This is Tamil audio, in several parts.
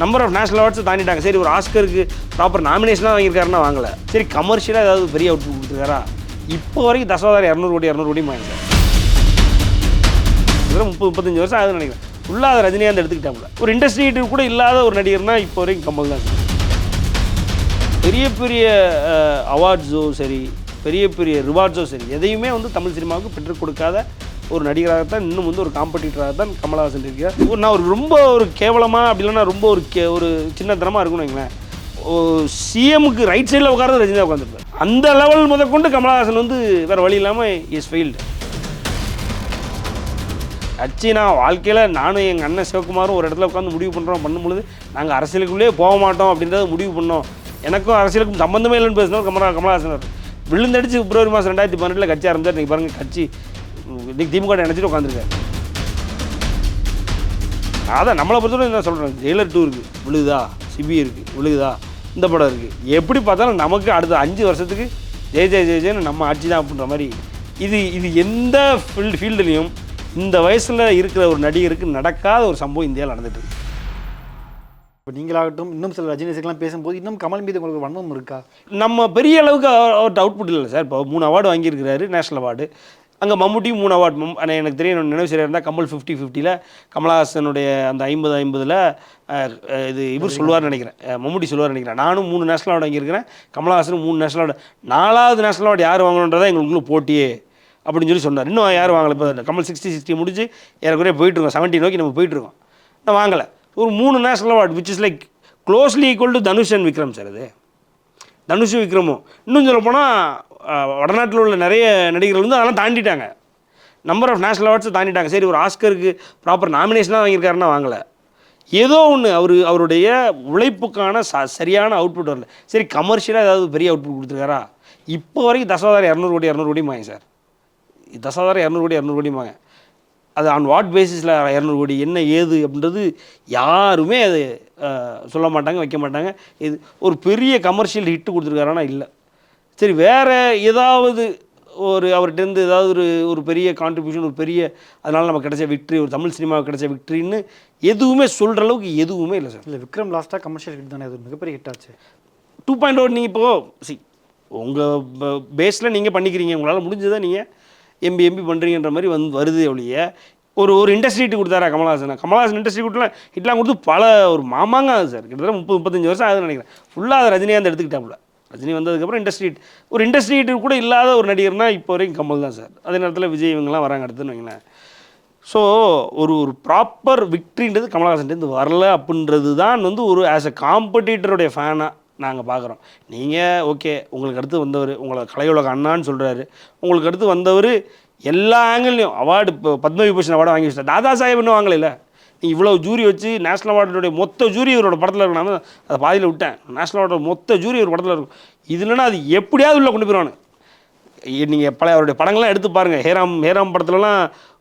நம்பர் ஆஃப் நேஷனல் அவார்ட்ஸை தாண்டிட்டாங்க. சரி, ஒரு ஆஸ்கருக்கு ப்ராப்பர் நாமினேஷனாக வாங்கியிருக்காருன்னா வாங்கலை. சரி, கமர்ஷியலாக ஏதாவது பெரிய அவுட்புட் கொடுத்துருக்காரா? இப்போ வரைக்கும் தசாவதாரம் 200 கோடி வாங்கிட்டார். இதெல்லாம் 30-35 வருஷம் ஆகுதுன்னு நினைக்கிறேன். ஃபுல்லாக அதை ரஜினிகாந்த் எடுத்துக்கிட்டாங்க. ஒரு இண்டஸ்ட்ரி கூட இல்லாத ஒரு நடிகர்னா இப்போ வரைக்கும் கமல் தான். பெரிய பெரிய அவார்ட்ஸோ சரி, பெரிய பெரிய ரிவார்ட்ஸோ சரி, எதையுமே தமிழ் சினிமாவுக்கு பெற்றுக் கொடுக்காத ஒரு நடிகராகத்தான், இன்னும் ஒரு காம்படிட்டராக தான் கமலஹாசன் இருக்கிறார். நான் ஒரு ரொம்ப ஒரு கேவலமாக அப்படி இல்லைன்னா ரொம்ப ஒரு சின்னத்தனமாக இருக்குன்னு வைங்களேன், சிஎம்முக்கு ரைட் சைடில் உட்கார்றது ரஜினியாக உட்காந்துருப்பார். அந்த லெவல் முதற்கொண்டு கமலஹாசன் வேறு வழி இல்லாமல் இஸ் ஃபெயில்டு. நான் வாழ்க்கையில் நானும் எங்கள் அண்ணன் சிவகுமாரும் ஒரு இடத்துல உட்காந்து முடிவு பண்ணும்பொழுது நாங்கள் அரசியலுக்குள்ளேயே போக மாட்டோம் அப்படின்றத முடிவு பண்ணோம். எனக்கும் அரசியலுக்கும் சம்மந்தமே இல்லைன்னு பேசினோம் கமலஹாசன். விழுந்தடிச்சு பிப்ரவரி மாதம் 2018 கட்சி ஆரம்பிச்சார். இன்றைக்கி பாருங்கள், கட்சி இன்றைக்கி திமுக நினச்சிட்டு உட்காந்துருக்காரு. அதான் நம்மளை பொறுத்தவரை என்ன சொல்கிறேன், ஜெயிலர் 2 இருக்குது, விழுகுதா, சிபி இருக்குது, விழுகுதா, இந்த படம் இருக்குது. எப்படி பார்த்தாலும் நமக்கு அடுத்த 5 வருஷத்துக்கு ஜெயன்னு நம்ம ஆட்சி தான் அப்படின்ற மாதிரி. இது எந்த ஃபீல்டுலேயும் இந்த வயசில் இருக்கிற ஒரு நடிகருக்கு நடக்காத ஒரு சம்பவம் இந்தியாவில் நடந்துட்டு. இப்போ நீங்களாகட்டும் இன்னும் சில ரஜினிஸ்லாம் பேசும்போது இன்னும் கமல் மீது உங்களுக்கு வன்மம் இருக்கா? நம்ம பெரிய அளவுக்கு அவர்கிட்ட அவுட்புட் இல்லை சார். இப்போ 3 அவார்டு வாங்கியிருக்கிறாரு, நேஷனல் அவார்டு. அங்கே மம்முட்டியும் 3 அவார்டு. எனக்கு தெரியும், நினைவு சரியாக இருந்தால் கமல் 50-50ல், கமலஹாசனுடைய அந்த 50-50ல் இவர் சொல்லுவார்னு நினைக்கிறேன், மம்முட்டி சொல்லுவார்னு நினைக்கிறேன். நானும் 3 நேஷனல் அவார்டு வாங்கியிருக்கிறேன், கமலஹாசனும் 3 நேஷனல் அவார்டு. 4வது நேஷனல் அவார்டு யார் வாங்கணுன்றதா எங்களுக்குள்ள போட்டியே அப்படின்னு சொல்லி சொன்னார். இன்னும் யாரும் வாங்கலை. இப்போ கமல் 60-60 முடிச்சு ஏறக்குறைய போயிட்டுருக்கோம், 70 நோக்கி நம்ம போயிட்டுருக்கோம். நான் வாங்கலை. ஒரு 3 national award which is like closely equal to Dhanush and Vikram sir. அது தனுஷும் விக்ரமும். இன்னும் சொல்லப்போனால் வடநாட்டில் உள்ள நிறைய நடிகர்கள் அதெல்லாம் தாண்டிட்டாங்க. நம்பர் ஆஃப் நேஷனல் அவார்ட்ஸை தாண்டிட்டாங்க. சரி, ஒரு ஆஸ்கருக்கு ப்ராப்பர் நாமினேஷனாக வாங்கியிருக்காருன்னா வாங்கலை. ஏதோ ஒன்று அவருடைய உழைப்புக்கான சரியான அவுட்புட் வரல. சரி, கமர்ஷியலாக ஏதாவது பெரிய அவுட்புட் கொடுத்துருக்காரா? இப்போ வரைக்கும் தசாவதாரம் 200 கோடி வாங்க சார். தசாவதாரம் 200 கோடி வாங்க. அது ஆன் வாட் பேசிஸில் 200 கோடி என்ன ஏது அப்படின்றது யாருமே அது சொல்ல மாட்டாங்க, வைக்க மாட்டாங்க. இது ஒரு பெரிய கமர்ஷியல் ஹிட்டு கொடுத்துருக்காரானா இல்லை. சரி, வேறு ஏதாவது அவர்கிட்டருந்து ஏதாவது ஒரு பெரிய கான்ட்ரிபியூஷன், ஒரு பெரிய அதனால் நமக்கு கிடைச்ச விக்ட்ரி, ஒரு தமிழ் சினிமாவுக்கு கிடைச்ச விக்ட்ரின்னு எதுவுமே சொல்கிற அளவுக்கு எதுவுமே இல்லை சார். இல்லை, விக்ரம் லாஸ்ட்டாக கமர்ஷியல் ஹிட் தானே, அது மிகப்பெரிய ஹிட் ஆச்சு. 2.0 நீங்கள் இப்போது உங்கள் பேஸில் நீங்கள் பண்ணிக்கிறீங்க, உங்களால் முடிஞ்சதை நீங்கள் எம்பி பண்ணுறீங்கன்ற மாதிரி வருது. ஒழிய ஒரு இண்டஸ்ட்ரி ஹிட் கொடுத்தாரா கமலஹாசன் இண்டஸ்ட்ரி ஹிட்லாம் கொடுத்து ஒரு மாமாங்க ஆகுது சார். கிட்டத்தட்ட 30-35 வருஷம் ஆகுதுன்னு நினைக்கிறேன். ஃபுல்லாக அதை ரஜினிகாந்த் எடுத்துக்கிட்டாப்புல. ரஜினி வந்ததுக்கப்புறம் இண்டஸ்ட்ரி ஹிட் கூட இல்லாத ஒரு நடிகர்னா இப்போ வரைக்கும் கமல் தான் சார். அதே நேரத்தில் விஜய் இவங்கெல்லாம் வராங்க அடுத்துன்னு வைங்களேன். ஸோ ஒரு ப்ராப்பர் விக்ட்ரின்றது கமலஹாசன்லேருந்து வரல அப்படின்றது தான் ஒரு ஆஸ் அ காம்படிட்டருடைய ஃபேனாக நாங்கள் பார்க்குறோம். நீங்கள் ஓகே, உங்களுக்கு அடுத்து வந்தவர், உங்களை கலையுலக அண்ணான்னு சொல்கிறாரு, உங்களுக்கு அடுத்து வந்தவர் எல்லா ஆங்கிள்லையும் அவார்டு, இப்போ பத்மவிபூஷன் அவார்டு வாங்கி வச்சுட்டார். தாதா சாஹேப் இன்னும் வாங்கலைல்ல. நீங்கள் இவ்வளோ ஜூரி வச்சு நேஷனல் அவார்டுடைய மொத்த ஜூரி இவரோட படத்தில் இருக்கணும். அதை பாதியில் விட்டேன். நேஷனல் அவார்டோட மொத்த ஜூரி ஒரு படத்தில் இருக்கும். இது இல்லைன்னா அது எப்படியாவது உள்ளே கொண்டு போயிடுவானு. நீங்கள் அவருடைய படங்கள்லாம் எடுத்து பாருங்கள். ஹேராம் படத்துலலாம்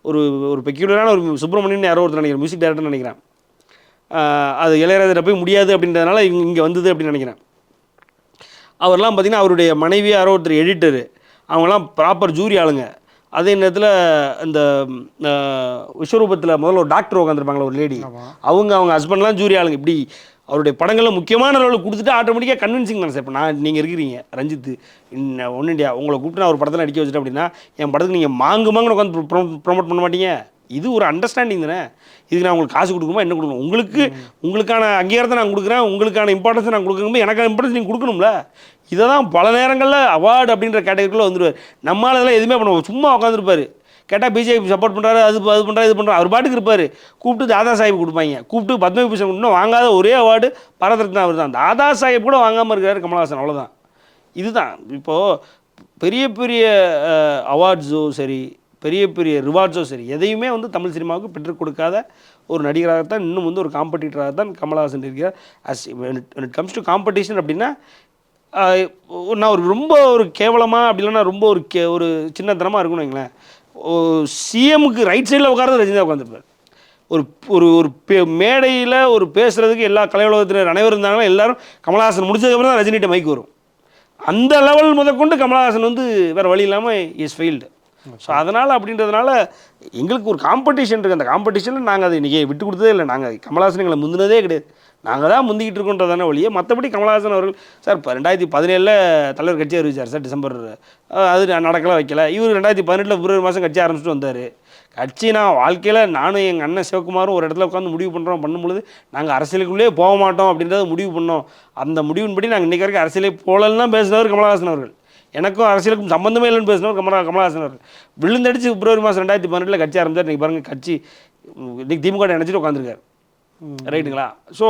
ஒரு பெக்யூலரான ஒரு சுப்பிரமணியன் யாரோ ஒருத்தர் நினைக்கிறேன், மியூசிக் டைரக்டர்னு நினைக்கிறேன். அது இளையராஜா போய் முடியாது அப்படின்றதுனால இங்கே வந்தது அப்படின்னு நினைக்கிறேன். அவர்லாம் பார்த்திங்கன்னா அவருடைய மனைவி யாரோ ஒருத்தர் எடிட்டரு, அவங்களாம் ப்ராப்பர் ஜூரி ஆளுங்க. அதே நேரத்தில் இந்த விஸ்வரூபத்தில் முதல்ல ஒரு டாக்டர் உட்காந்துருப்பாங்களா ஒரு லேடி, அவங்க ஹஸ்பண்ட்லாம் ஜூரி ஆளுங்க. இப்படி அவருடைய படங்களில் முக்கியமான ரோல் கொடுத்துட்டு ஆட்டோமேட்டிக்காக கன்வின்சிங் தானே சார். இப்போ நீங்கள் இருக்கிறீங்க ரஞ்சித் ஒன் இண்டியா, உங்களை கூப்பிட்டு நான் ஒரு படத்தில் நடிக்க வச்சுட்டு அப்படின்னா என் படத்துக்கு நீங்கள் மாங்குன்னு உட்காந்து ப்ரொமோட் பண்ண மாட்டீங்க. இது ஒரு அண்டர்ஸ்டாண்டிங் தானே. இதுக்கு நான் உங்களுக்கு காசு கொடுக்கணுமா, என்ன கொடுக்கணும்? உங்களுக்கான அங்கீகாரத்தை நான் கொடுக்குறேன், உங்களுக்கான இம்பார்ட்டன்ஸை நான் கொடுக்கும்போது எனக்கான இம்பார்ட்டன்ஸ் நீங்கள் கொடுக்கணும்ல. இதை தான் பல நேரங்களில் அவார்டு அப்படின்ற கேட்டகரிக்குள்ளே வந்துடுவார். நம்மளால் இதெல்லாம் எதுவுமே பண்ணுவோம், சும்மா உட்காந்துருப்பார். கேட்டால் பிஜேபி சப்போர்ட் பண்ணுறாரு, அது பண்ணுறாரு, இது பண்ணுறாரு, அவர் பாட்டுக்கு இருப்பார். கூப்பிட்டு தாதா சாஹிப் கொடுப்பாங்க, கூப்பிட்டு பத்மவிபூஷன் இன்னும் வாங்காத ஒரே அவார்டு பாரதரத்னா அவர் தான். தாதா சாஹிப் கூட வாங்காமல் இருக்கார் கமலஹாசன், அவ்வளோதான். இதுதான் இப்போது பெரிய பெரிய அவார்ட்ஸோ சரி, பெரிய பெரிய ரிவார்ட்ஸோ சரி, எதையுமே தமிழ் சினிமாவுக்கு பெற்றுக் கொடுக்காத ஒரு நடிகராகத்தான், இன்னும் ஒரு காம்படிட்டராக தான் கமலஹாசன் இருக்கிறார். இட் கம்ஸ் டு காம்படிஷன் அப்படின்னா நான் ரொம்ப கேவலமாக அப்படி இல்லைன்னா ரொம்ப ஒரு சின்னத்தனமாக இருக்குன்னு வைங்களேன், சிஎம்முக்கு ரைட் சைடில் உட்கார்றது ரஜினி தான் உட்காந்துருப்பார். மேடையில் பேசுகிறதுக்கு எல்லா கலை உலகத்தினர் அனைவரும் இருந்தாங்கன்னா எல்லோரும் கமலஹாசன் முடிச்சதுக்கப்புறம் தான் ரஜினிகிட்ட மைக்கு வரும். அந்த லெவல் முதற்கொண்டு கமலஹாசன் வேறு வழி இல்லாமல் இஸ் ஃபெயில்டு. ஸோ அதனால் அப்படின்றதுனால எங்களுக்கு ஒரு காம்படிஷன் இருக்குது. அந்த காம்படிஷனில் நாங்கள் அதை இன்றைக்கி விட்டு கொடுத்ததே இல்லை. நாங்கள் கமலஹாசன் எங்களை முந்தினதே கிடையாது. நாங்கள் தான் முந்திக்கிட்டு இருக்கோன்றதானே ஒழிய மற்றபடி கமலஹாசன் அவர்கள் சார் இப்போ 2017 தலைவர் கட்சி அறிவிச்சார் சார் டிசம்பர், அது நடக்கல வைக்கல. இவர் 2018 பிப்ரவரி மாதம் கட்சி ஆரம்பிச்சுட்டு வந்தார். கட்சி நான் வாழ்க்கையில் நானும் எங்கள் அண்ணன் சிவகுமாரும் ஒரு இடத்துல உட்காந்து முடிவு பண்ணும்பொழுது நாங்கள் அரசியலுக்குள்ளேயே போக மாட்டோம் அப்படின்றத முடிவு பண்ணோம். அந்த முடிவின்படி நாங்கள் இன்றைக்கி வரைக்கும் அரசியலே போகலன்னா பேசினவர் கமலஹாசன் அவர்கள். எனக்கும் அரசியலுக்கும் சம்பந்தமே இல்லைன்னு பேசினவர் கமலஹாசன் அவர்கள். விழுந்தடிச்சு பிப்ரவரி மாதம் 2018 கட்சி ஆரம்பிச்சார். இன்றைக்கி பாருங்கள் கட்சி இன்றைக்கி திமுக நினச்சிட்டு உட்காந்துருக்காரு. ரைட்டுங்களா? ஸோ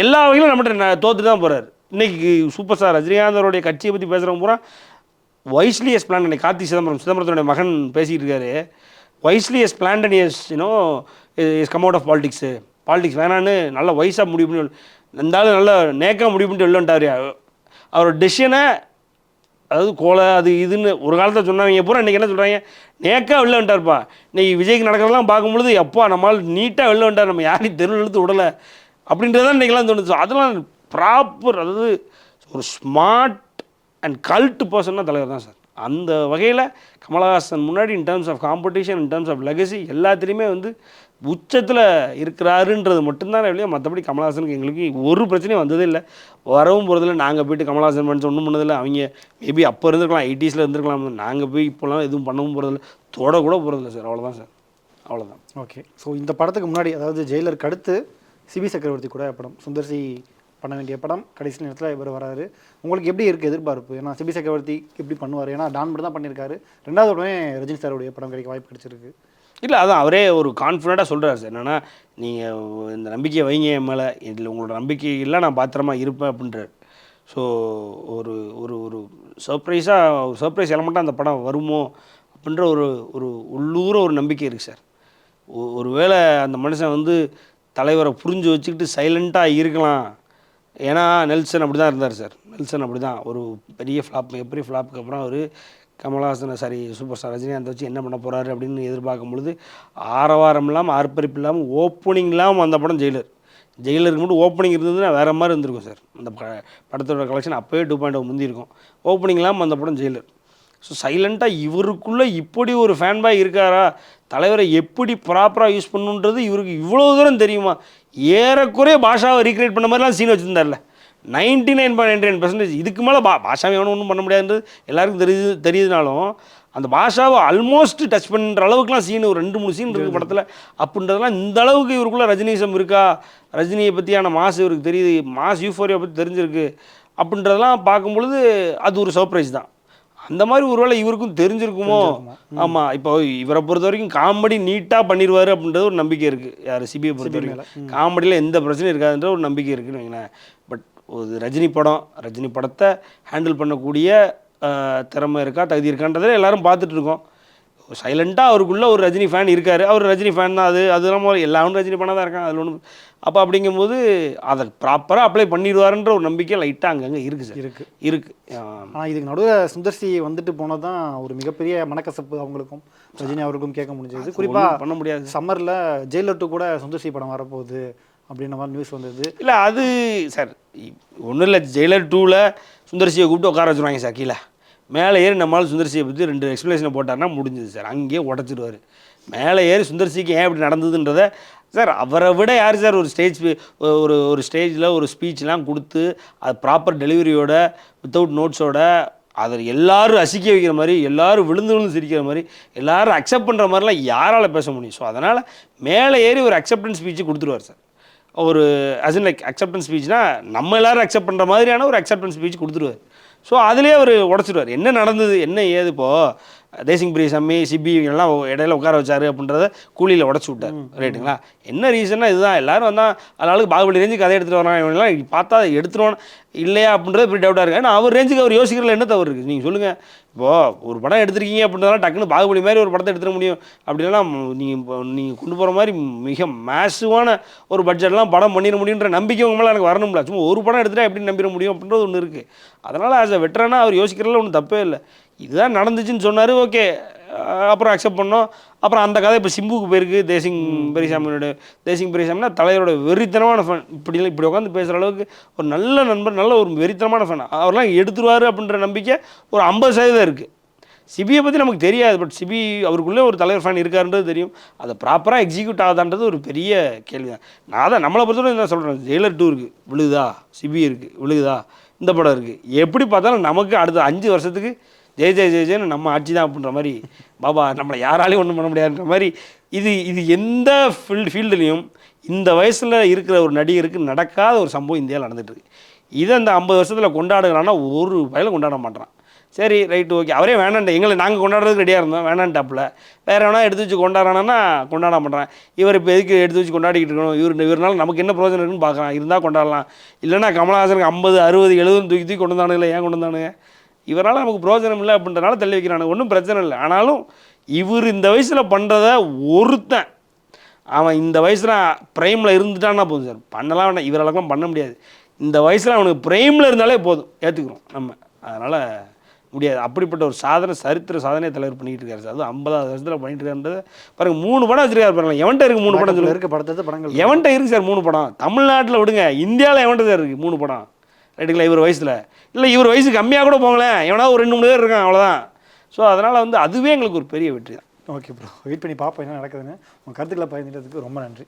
எல்லா வகையிலும் நம்மகிட்ட தோற்று தான் போகிறார். இன்றைக்கி சூப்பர் ஸ்டார் ரஜினிகாந்த் அவருடைய கட்சியை பற்றி பேசுகிறவங்க பூரா வைஸ்லியஸ் பிளான். இன்னைக்கு கார்த்தி சிதம்பரத்தோடைய மகன் பேசிகிட்டு இருக்காரு. வைஸ்லியஸ் plan and is come out of politics வேணான்னு நல்ல வயசாக முடிவு பண்ணி இருந்தாலும் நல்லா நேக்காக முடிவு பண்ணிட்டு வெளிலன்ட்டார். அவரோட டெசிஷனை அதாவது கோலை அது இதுன்னு ஒரு காலத்தில் சொன்னாங்க பூரா இன்றைக்கி என்ன சொல்கிறாங்க, நேக்காக வெளில வந்துட்டார்ப்பா. இன்றைக்கி விஜய்க்கு நடக்கிறதெல்லாம் பார்க்கும்பொழுது எப்பா நம்மளால் நீட்டாக வெளில வந்துட்டார், நம்ம யாரையும் தெருவில் இழுத்து விடலை அப்படின்றதான் இன்றைக்கெல்லாம் தோணுச்சு. அதெல்லாம் ப்ராப்பர், அதாவது ஒரு ஸ்மார்ட் அண்ட் கல்ட் பர்சன்னா தலைவர் தான் சார். அந்த வகையில் கமலஹாசன் முன்னாடி in terms of competition, in terms of legacy எல்லாத்துலேயுமே வந்து உச்சத்தில் இருக்கிறாருன்றது மட்டும்தான் இல்லையா. மற்றபடி கமலஹாசனுக்கு எங்களுக்கு ஒரு பிரச்சனையும் வந்ததே இல்லை, வரவும் போகிறதில்ல. நாங்கள் போய்ட்டு கமலஹாசன் பண்ணி ஒன்றும் பண்ணதில்லை. அவங்க மேபி அப்போ இருந்திருக்கலாம், 80s இருந்திருக்கலாம். நாங்கள் போய் இப்போலாம் எதுவும் பண்ணவும் போகிறதில்ல, தொட கூட போகிறதில்ல சார். அவ்வளோதான் சார், அவ்வளோதான். ஓகே. ஸோ இந்த படத்துக்கு முன்னாடி, அதாவது ஜெயிலருக்கு அடுத்து சிபி சக்கரவர்த்தி கூட படம், சுந்தர்சி பண்ண வேண்டிய படம், கடைசி நேரத்தில் இவர் வராரு. உங்களுக்கு எப்படி இருக்குது எதிர்பார்ப்பு? ஏன்னா சிபி சக்கரவர்த்தி எப்படி பண்ணுவார்? ஏன்னா டான் மட்டும் தான் பண்ணியிருக்காரு. ரெண்டாவது உடனே ரஜினி சாருடைய படம் கிடைக்க வாய்ப்பு கிடைச்சிருக்கு. இல்லை, அதான் அவரே ஒரு கான்ஃபிடண்ட்டாக சொல்கிறார் சார். என்னென்னா நீங்கள் இந்த நம்பிக்கையை வைங்க என் மேலே, இதில் உங்களோட நம்பிக்கை இல்லை, நான் பாத்திரமா இருப்பேன் அப்படின்றார். ஸோ ஒரு ஒரு ஒரு சர்ப்ரைஸ் எலமெண்ட்டாக அந்த படம் வருமோ அப்படின்ற ஒரு ஒரு உள்ளூர ஒரு நம்பிக்கை இருக்குது சார். ஒரு வேளை அந்த மனுஷன் வந்து தலைவரை புரிஞ்சு வச்சுக்கிட்டு சைலண்ட்டாக இருக்கலாம். ஏன்னா நெல்சன் அப்படி தான் இருந்தார் சார். நெல்சன் அப்படி தான் ஒரு பெரிய மிகப்பெரிய ஃப்ளாப்புக்கு அப்புறம் அவர் கமலஹாசனை சூப்பர் ஸ்டார் ரஜினிகாந்த் வச்சு என்ன பண்ண போகிறாரு அப்படின்னு எதிர்பார்க்கும் பொழுது ஆரவாரம் இல்லாமல் ஆர்ப்பரிப்பு இல்லாமல் ஓப்பனிங் இல்லாமல் அந்த படம் ஜெயிலருக்கு மட்டும் ஓப்பனிங் இருந்ததுன்னா வேறு மாதிரி இருந்திருக்கும் சார். அந்த படத்தோட கலெக்ஷன் அப்போயே 2.0 முந்தி இருக்கும். ஓப்பனிங் இல்லாமல் அந்த படம் ஜெயிலர். ஸோ சைலண்ட்டாக இவருக்குள்ளே இப்படி ஒரு ஃபேன்பாய் இருக்காரா, தலைவரை எப்படி ப்ராப்பராக யூஸ் பண்ணுன்றது இவருக்கு இவ்வளோ தூரம் தெரியுமா. ஏறக்குறைய பாஷாவை ரீக்ரியேட் பண்ண மாதிரிலாம் சீன் வச்சுருந்தார்ல. 99.99% இதுக்கு மேலே பாஷாவை ஒன்றும் பண்ண முடியாதுன்றது எல்லாருக்கும் தெரியுதுனாலும் அந்த பாஷாவை ஆல்மோஸ்ட் டச் பண்ணுற அளவுக்குலாம் சீன், ஒரு 2-3 சீன் இருக்குது படத்தில். அப்படின்றதெல்லாம் இந்த அளவுக்கு இவருக்குள்ளே ரஜினிசம் இருக்கா, ரஜினியை பற்றியான மாஸ் இவருக்கு தெரியுது, மாஸ் யூஃபோரியா பற்றி தெரிஞ்சிருக்கு அப்படின்றதெல்லாம் பார்க்கும்பொழுது அது ஒரு சர்ப்ரைஸ் தான். அந்த மாதிரி ஒரு வேளை இவருக்கும் தெரிஞ்சிருக்குமோ. ஆமாம், இப்போ இவரை பொறுத்த வரைக்கும் காமெடி நீட்டாக பண்ணிடுவார் அப்படின்றது ஒரு நம்பிக்கை இருக்குது. யார் சிபிஐ பொறுத்த வரைக்கும் காமெடியில் எந்த பிரச்சனையும் இருக்காதுன்ற ஒரு நம்பிக்கை இருக்குன்னு வைங்களேன். பட் ஒரு ரஜினி படத்தை ஹேண்டில் பண்ணக்கூடிய திறமை இருக்கா, தகுதி இருக்கான்றதில் எல்லோரும் பார்த்துட்டு இருக்கோம். சைலண்ட்டாக அவருக்குள்ளே ஒரு ரஜினி ஃபேன் இருக்கார். அவர் ரஜினி ஃபேன் தான். அது இல்லாமல் எல்லாரும் ரஜினி ஃபேனாக தான் இருக்காங்க, அதில் ஒன்று. அப்போ அப்படிங்கும்போது அதை ப்ராப்பராக அப்ளை பண்ணிடுவாருன்ற ஒரு நம்பிக்கை லைட்டாக அங்கங்கே இருக்குது சார். இருக்குது. ஆனால் இதுக்கு நடுவில் சுந்தர்சி வந்துட்டு போனது தான் ஒரு மிகப்பெரிய மனக்கசப்பு அவங்களுக்கும் ரஜினி அவருக்கும் கேட்க முடிஞ்சது. குறிப்பாக பண்ண முடியாது. சம்மரில் ஜெயிலர் 2 கூட சுந்தர்சி படம் வரப்போகுது அப்படின்ற மாதிரி நியூஸ் வந்தது. இல்லை அது சார் ஒன்றும் இல்லை, ஜெயிலர் 2ல் சுந்தர்சியை கூப்பிட்டு உட்கார வச்சுருவாங்க சார். கீழே மேலே ஏறி நம்மளால் சுந்தர்சியை பற்றி 2 எக்ஸ்ப்ளனேஷனை போட்டார்னா முடிஞ்சது சார். அங்கேயே உடச்சிடுவார். மேலே ஏறி சுந்தர்சிக்கு ஏன் இப்படி நடந்ததுன்றதை சார் அவரை விட யார் சார் ஒரு ஸ்டேஜில் ஒரு ஸ்பீச்லாம் கொடுத்து அது ப்ராப்பர் டெலிவரியோட வித்தவுட் நோட்ஸோட அதை எல்லோரும் ரசிக்க வைக்கிற மாதிரி, எல்லோரும் விழுந்து சிரிக்கிற மாதிரி, எல்லோரும் அக்செப்ட் பண்ணுற மாதிரிலாம் யாரால் பேச முடியும். ஸோ அதனால் மேலே ஏறி ஒரு அக்செப்டன்ஸ் ஸ்பீச்சு கொடுத்துருவார் சார். ஒரு அஸ் லைக் அக்செப்டன்ஸ் ஸ்பீச்னால் நம்ம எல்லோரும் அக்செப்ட் பண்ணுற மாதிரியான ஒரு அக்செப்டன்ஸ் ஸ்பீச் கொடுத்துருவார். ஸோ அதிலே அவர் உடச்சிடுவார். என்ன நடந்தது, என்ன ஏது, இப்போது தேசிங் பிரியசாமி சிபி எல்லாம் இடையில உட்கார வச்சாரு அப்படின்றத கூலியில் உடச்சி விட்டார். ரைட்டுங்களா? என்ன ரீசன்னா இதுதான். எல்லோரும் வந்தால் அதனால பாகுபலி ரேஞ்சுக்கு கதை எடுத்துகிட்டு வராங்க, இவங்கெல்லாம் பார்த்தா எடுத்துருவோம் இல்லையா அப்படின்றது இப்படி டவுட்டாக இருக்குது. ஏன்னா அவர் ரேஞ்சுக்கு அவர் யோசிக்கிறதுல என்ன தவறு இருக்குது நீங்கள் சொல்லுங்கள். இப்போது ஒரு படம் எடுத்திருக்கீங்க அப்படின்றதால டக்குன்னு பாகுபலி மாதிரி ஒரு படத்தை எடுத்துட முடியும் அப்படின்லாம் நீங்கள் கொண்டு போகிற மாதிரி மிக மேசிவான ஒரு பட்ஜெட்லாம் படம் பண்ணிட முடியுன்ற நம்பிக்கை உங்க மேலே எனக்கு வரணும்ல. சும்மா ஒரு படம் எடுத்துகிட்டா எப்படி நம்பிட முடியும் அப்படின்றது ஒன்று இருக்குது. அதனால் ஆஸ் அ வெட்டரானா அவர் யோசிக்கிறதுல ஒன்றும் தப்பே இல்லை. இதுதான் நடந்துச்சுன்னு சொன்னார், ஓகே, அப்புறம் அக்செப்ட் பண்ணோம். அப்புறம் அந்த கதை இப்போ சிம்புக்கு போயிருக்கு. தேசிங் பெரியசாமினா தலைவரோட வெறித்தனமான ஃபேன். இப்படி உட்காந்து பேசுகிற அளவுக்கு ஒரு நல்ல நண்பர், நல்ல ஒரு வெறித்தனமான ஃபேன். அவரெல்லாம் எடுத்துருவார் அப்படின்ற நம்பிக்கை ஒரு 50% இருக்குது. சிபியை பற்றி நமக்கு தெரியாது, பட் சிபி அவருக்குள்ளே ஒரு தலைவர் ஃபேன் இருக்காருன்றது தெரியும். அதை ப்ராப்பராக எக்ஸிக்யூட் ஆகுதான்றது ஒரு பெரிய கேள்வி தான். நான் தான் நம்மளை பொறுத்தவரை என்ன சொல்கிறேன், ஜெயிலர் 2 இருக்குது விழுகுதா, சிபி இருக்குது விழுகுதா, இந்த படம் இருக்குது, எப்படி பார்த்தாலும் நமக்கு அடுத்த 5 வருஷத்துக்கு ஜெய் ஜெய் ஜெய் ஜெயன்னு நம்ம ஆட்சி தான் அப்படின்ற மாதிரி, பாபா நம்மளை யாராலையும் ஒன்றும் பண்ண முடியாதுன்ற மாதிரி. இது எந்த ஃபீல்டுலேயும் இந்த வயசில் இருக்கிற ஒரு நடிகருக்கு நடக்காத ஒரு சம்பவம் இந்தியாவில் நடந்துகிட்ருக்கு. இதை இந்த 50 வருஷத்தில் கொண்டாடுகிறான்னா ஒரு வயலில் கொண்டாட மாட்டான். சரி ரைட்டு ஓகே, அவரே வேணான்ட்டு எங்களை நாங்கள் கொண்டாடுறதுக்கு ரெடியாக இருந்தோம், வேணான்ட்டாப்பில் வேறு வேணா எடுத்து வச்சு கொண்டாடுறானா கொண்டாட மாட்டேறான். இவர் இப்போ எதுக்கு எடுத்து வச்சு கொண்டாடிக்கிட்டு இருக்கணும், இவர்னால நமக்கு என்ன பிரயோஜனம் இருக்குன்னு பார்க்கலாம், இருந்தால் கொண்டாடலாம். இல்லைனா கமலஹாசனுக்கு 50 60 70 தூக்கி தூக்கி கொண்டு வந்தானுங்களே, ஏன் கொண்டு வந்தானுங்க, இவரால் நமக்கு பிரயோஜனம் இல்லை அப்படின்றனால தள்ளி வைக்கிறானு, ஒன்றும் பிரச்சனை இல்லை. ஆனாலும் இவர் இந்த வயசில் பண்ணுறத ஒருத்தன் அவன் இந்த வயசில் ப்ரைமில் இருந்துட்டான்னா போதும் சார், பண்ணலாம் வேண்டாம், இவராலலாம் பண்ண முடியாது. இந்த வயசில் அவனுக்கு ப்ரைமில் இருந்தாலே போதும், ஏற்றுக்கிறோம் நம்ம. அதனால் முடியாது. அப்படிப்பட்ட ஒரு சரித்திர சாதனையை தலைவர் பண்ணிக்கிட்டு இருக்காரு சார். அதுவும் 50வது வருஷத்தில் பண்ணிட்டு இருக்காருன்றது பாருங்க. 3 படம் வச்சிருக்காரு பாருங்க. எவன்ட்ட இருக்குது 3 படம் இருக்க படத்தை படங்கள் எவன்ட்ட இருக்குது சார் 3 படம்? தமிழ்நாட்டில் விடுங்க, இந்தியாவில் எவன்ட்ட சார் இருக்குது 3 படம்? ரைட்டுங்களா? இவர் வயசில் இல்லை, இவர் வயசு கம்மியாக கூட போங்களேன், எவனாவது ஒரு 2 3 பேர் இருக்கான், அவ்வளோதான். ஸோ அதனால் அதுவே எங்களுக்கு ஒரு பெரிய வெற்றி தான். ஓகே ப்ரோ, வெயிட் பண்ணி பார்ப்போம் என்ன நடக்குதுன்னு. உங்கள் கருத்துக்களை பகிர்ந்துட்டதுக்கு ரொம்ப நன்றி.